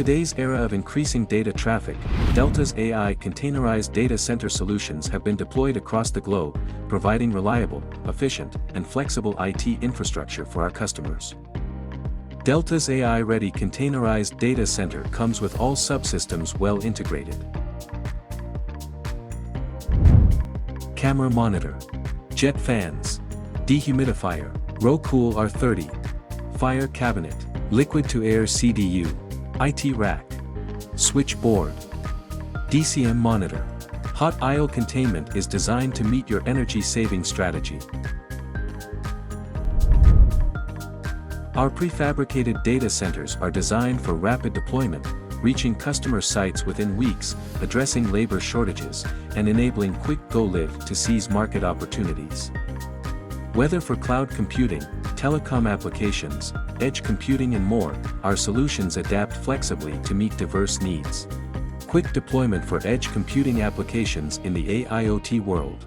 today's era of increasing data traffic, Delta's AI Containerized Data Center solutions have been deployed across the globe, providing reliable, efficient, and flexible IT infrastructure for our customers. Delta's AI-ready Containerized Data Center comes with all subsystems well integrated. Camera monitor, jet fans, dehumidifier, Row-Cool R30, fire cabinet, Liquid-to-Air CDU, IT rack, switchboard, DCM monitor. Hot aisle containment is designed to meet your energy-saving strategy. Our prefabricated data centers are designed for rapid deployment, reaching customer sites within weeks, addressing labor shortages, and enabling quick go-live to seize market opportunities. Whether for cloud computing, telecom applications, edge computing and more, our solutions adapt flexibly to meet diverse needs. Quick deployment for edge computing applications in the AIoT world.